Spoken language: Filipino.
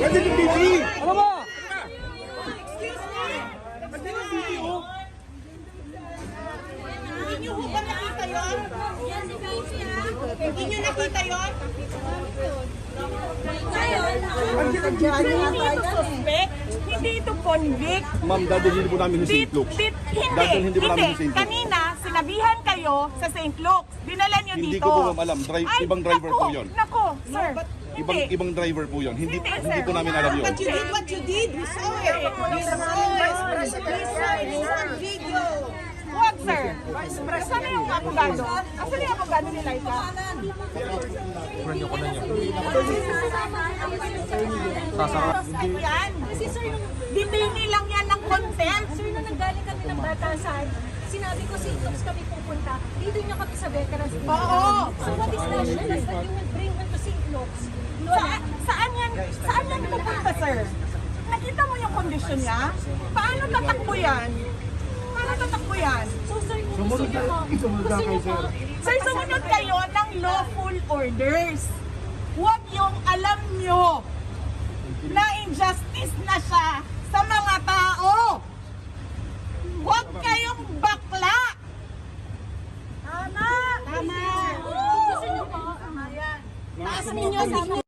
Nandiyan yung BT! Ano ba? Hindi nyo ba nakita yun? Hindi nyo nakita yun? Hindi ito suspect, hindi ito convict. Ma'am, dadalhin po namin yung St. Luke's. Dadalhin din po namin yung St. Luke's. Kanina, sinabihan kayo sa St. Luke's. Dinala nyo Hindi dito. ko po ma'am alam. Ibang driver po yun. Nako, sir. Ibang driver po yun. Hindi po namin alam yun. But you did what you did. We saw it. We saw it. It's on video. Huwag, sir. Saan yung abogado? Asan yung abogado ni Liza? Ano yan? Kasi sir, nung, Ditini lang yan ng contempt. sir, nung nanggaling kami ng batasan, sinabi ko St. Luke's kami pupunta, dito niya kami sa veterans. Oo. So what is national that you will bring her to St. Luke's? Lola, Saan yan pupunta, sir? Nakita mo yung kondisyon niya? Paano tatakbo yan? Paano tatakbo yan? so sir, kung gusto niyo po, Sir, sumunod kayo ng lawful orders. Huwag yung alam nyo na injustice na siya sa mga tao. Huwag kayong bakla. Tama. Tama. gusto niyo po, taas ninyo,